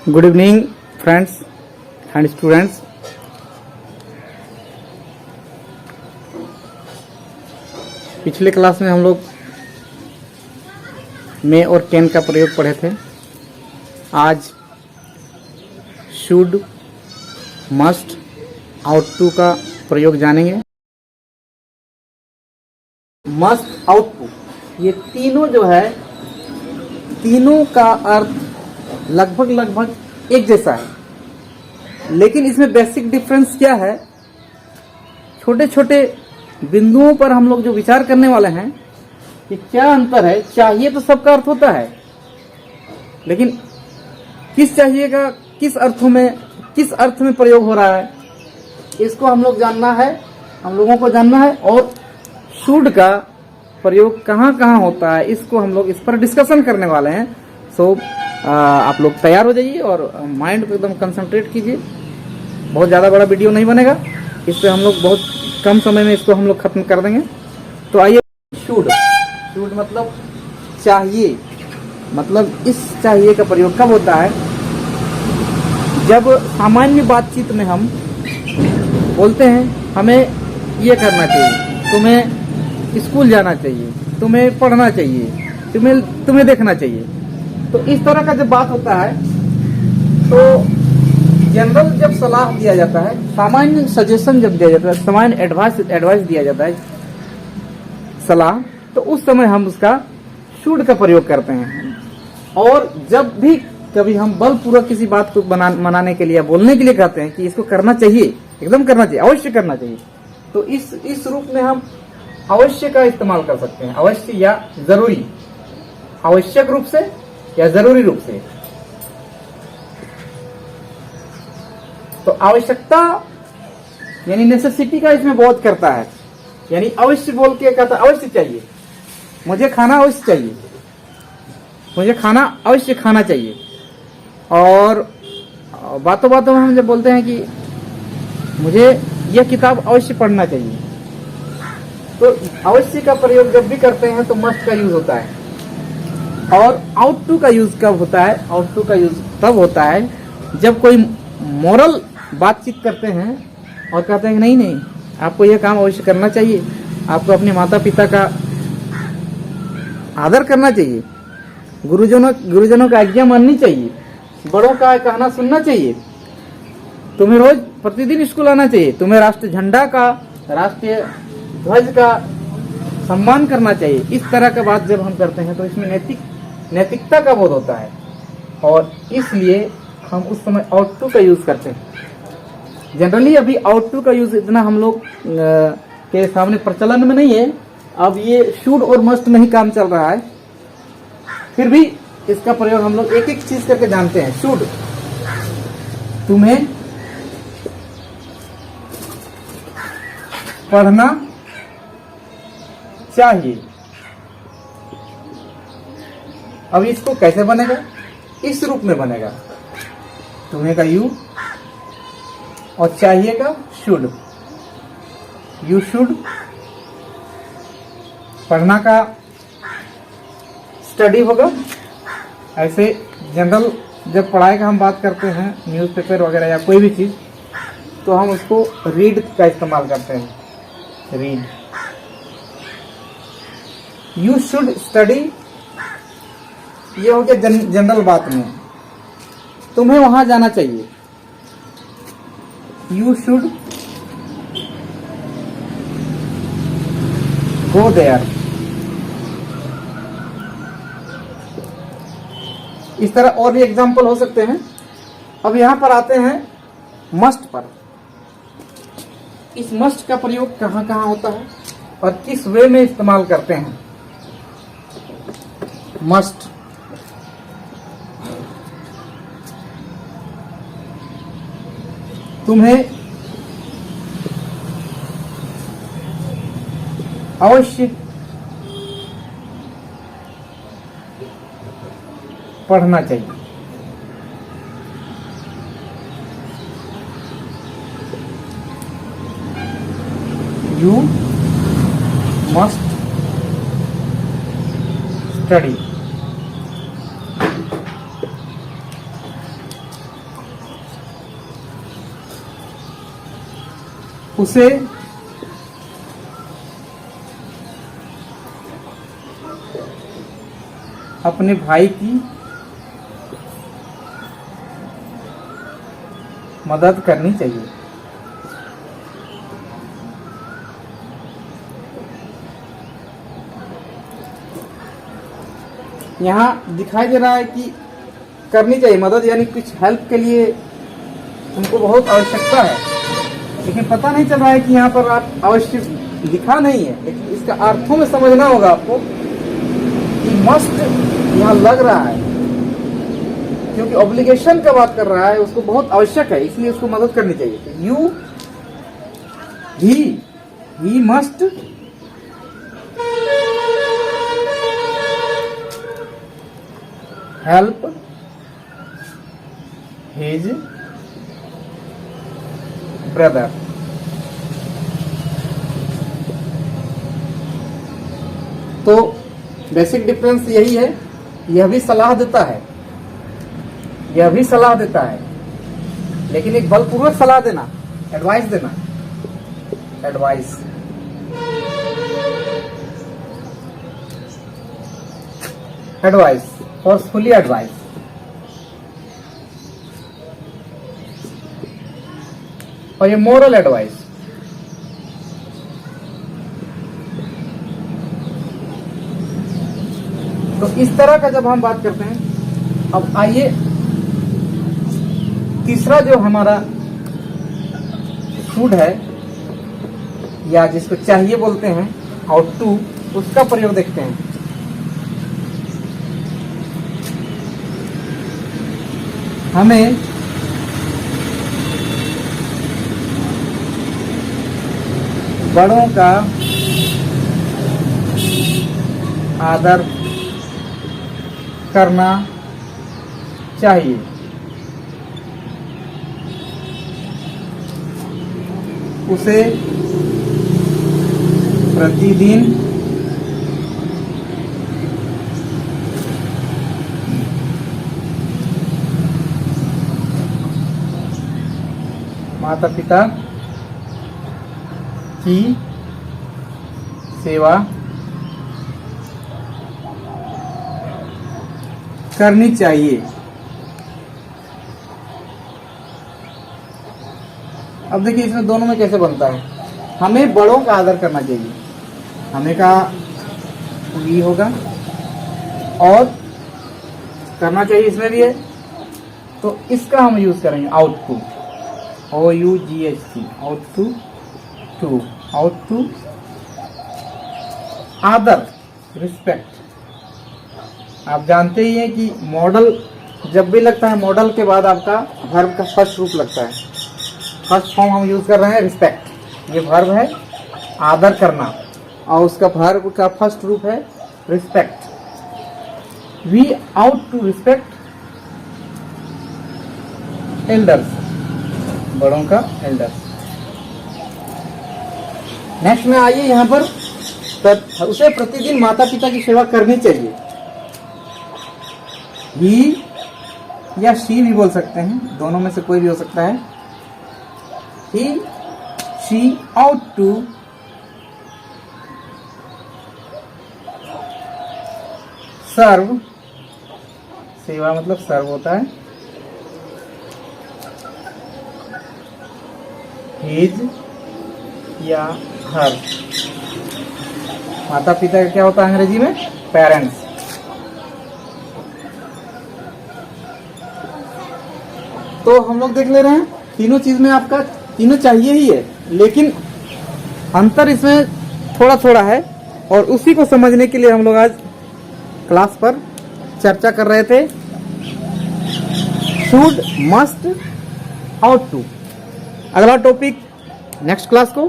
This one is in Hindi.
Good evening friends and students. पिछले क्लास में हम लोग मे और कैन का प्रयोग पढ़े थे। आज शुड, मस्ट, आउट टू का प्रयोग जानेंगे। मस्ट, आउट टू, ये तीनों जो है, तीनों का अर्थ लगभग एक जैसा है, लेकिन इसमें बेसिक डिफरेंस क्या है, छोटे छोटे बिंदुओं पर हम लोग जो विचार करने वाले हैं कि क्या अंतर है। चाहिए तो सबका अर्थ होता है, लेकिन किस चाहिए का किस अर्थ में प्रयोग हो रहा है, इसको हम लोग जानना है, हम लोगों को जानना है। और शुड का प्रयोग कहाँ कहाँ होता है, इसको हम लोग इस पर डिस्कशन करने वाले हैं। सो आप लोग तैयार हो जाइए और माइंड को एकदम कंसंट्रेट कीजिए। बहुत ज़्यादा बड़ा वीडियो नहीं बनेगा, इस पर हम लोग बहुत कम समय में इसको हम लोग खत्म कर देंगे। तो आइए, शुड मतलब चाहिए, मतलब इस चाहिए का प्रयोग कब होता है, जब सामान्य बातचीत में हम बोलते हैं हमें ये करना चाहिए, तुम्हें स्कूल जाना चाहिए, तुम्हें पढ़ना चाहिए, तुम्हें देखना चाहिए। तो इस तरह का जब बात होता है तो जनरल जब सलाह दिया जाता है, सामान्य सजेशन जब दिया जाता है, सामान्य एडवाइस दिया जाता है, सलाह, तो उस समय हम उसका शुड का प्रयोग करते हैं। और जब भी कभी हम बलपूर्वक किसी बात को मनाने के लिए, बोलने के लिए कहते हैं कि इसको करना चाहिए, एकदम करना चाहिए, अवश्य करना चाहिए, तो इस रूप में हम अवश्य का इस्तेमाल कर सकते हैं। अवश्य या जरूरी, आवश्यक रूप से या जरूरी रूप से। तो आवश्यकता यानी नेसेसिटी का इसमें बोध करता है, यानी अवश्य बोल के कहता है अवश्य चाहिए, मुझे खाना अवश्य चाहिए, मुझे खाना अवश्य खाना चाहिए। और बातों बातों में हम जब बोलते हैं कि मुझे यह किताब अवश्य पढ़ना चाहिए, तो अवश्य का प्रयोग जब भी करते हैं तो मस्ट का यूज होता है। और आउट टू का यूज कब होता है, आउट टू का यूज तब होता है जब कोई मोरल बातचीत करते हैं और कहते हैं कि नहीं आपको यह काम अवश्य करना चाहिए, आपको अपने माता पिता का आदर करना चाहिए, गुरुजनों का आज्ञा माननी चाहिए, बड़ों का कहना सुनना चाहिए, तुम्हें रोज प्रतिदिन स्कूल आना चाहिए, तुम्हें राष्ट्रीय झंडा का, राष्ट्रीय ध्वज का सम्मान करना चाहिए। इस तरह का बात जब हम करते हैं तो इसमें नैतिकता का बोध होता है, और इसलिए हम उस समय आउट टू का यूज करते हैं। जनरली अभी आउट टू का यूज इतना हम लोग के सामने प्रचलन में नहीं है। अब ये शुड और मस्ट में ही काम चल रहा है, फिर भी इसका प्रयोग हम लोग एक एक चीज करके जानते हैं। शुड, तुम्हें पढ़ना चाहिए। अब इसको कैसे बनेगा, इस रूप में बनेगा, तुम्हें का यू और चाहिए का शुड। यू शुड, पढ़ना का स्टडी होगा। ऐसे जनरल जब पढ़ाई का हम बात करते हैं, न्यूज़पेपर वगैरह या कोई भी चीज, तो हम उसको रीड का इस्तेमाल करते हैं, रीड। यू शुड स्टडी, ये हो गया जनरल बात में, तुम्हें वहां जाना चाहिए। You should go there. इस तरह और भी एग्जाम्पल हो सकते हैं। अब यहां पर आते हैं मस्ट पर। इस मस्ट का प्रयोग कहां कहां होता है और किस वे में इस्तेमाल करते हैं। मस्ट, तुम्हें अवश्य पढ़ना चाहिए। You must study. उसे अपने भाई की मदद करनी चाहिए। यहाँ दिखाई दे रहा है कि करनी चाहिए मदद, यानी कुछ हेल्प के लिए उनको बहुत आवश्यकता है, लेकिन पता नहीं चल रहा है कि यहाँ पर आप आवश्यक लिखा नहीं है, लेकिन इसका अर्थों में समझना होगा आपको कि मस्ट यहाँ लग रहा है, क्योंकि ऑब्लिगेशन का बात कर रहा है, उसको बहुत आवश्यक है, इसलिए उसको मदद करनी चाहिए। You he must help his brother. तो बेसिक डिफरेंस यही है, यह भी सलाह देता है, यह भी सलाह देता है, लेकिन एक बलपूर्वक सलाह देना, एडवाइस देना, एडवाइस। Advice, forcefully advice. और ये मोरल एडवाइस। तो इस तरह का जब हम बात करते हैं, अब आइए तीसरा जो हमारा शुड है, या जिसको चाहिए बोलते हैं, आउट टू, उसका प्रयोग देखते हैं। हमें बड़ों का आदर करना चाहिए। उसे प्रतिदिन माता पिता की सेवा करनी चाहिए। अब देखिए इसमें दोनों में कैसे बनता है। हमें बड़ों का आदर करना चाहिए, हमें का भी होगा और करना चाहिए इसमें भी है, तो इसका हम यूज करेंगे ought to, OUGHT, ought to, ought to आदर, रिस्पेक्ट। आप जानते ही हैं कि मॉडल जब भी लगता है, मॉडल के बाद आपका वर्ब का फर्स्ट रूप लगता है। फर्स्ट फॉर्म हम यूज कर रहे हैं रिस्पेक्ट, ये वर्ब है आदर करना, और उसका वर्ब का फर्स्ट रूप है respect. We ought to respect elders, बड़ों का एल्डर्स। नेक्स्ट में आइए, यहाँ पर उसे प्रतिदिन माता पिता की सेवा करनी चाहिए। ही या शी भी बोल सकते हैं, दोनों में से कोई भी हो सकता है। ही शी आउट टू सर्व, सेवा मतलब सर्व होता है, हिज या हर। माता पिता का क्या होता है अंग्रेजी में? पेरेंट्स। तो हम लोग देख ले रहे हैं तीनों चीज में आपका तीनों चाहिए ही है, लेकिन अंतर इसमें थोड़ा थोड़ा है, और उसी को समझने के लिए हम लोग आज क्लास पर चर्चा कर रहे थे। Should, must, ought to. अगला टॉपिक नेक्स्ट क्लास को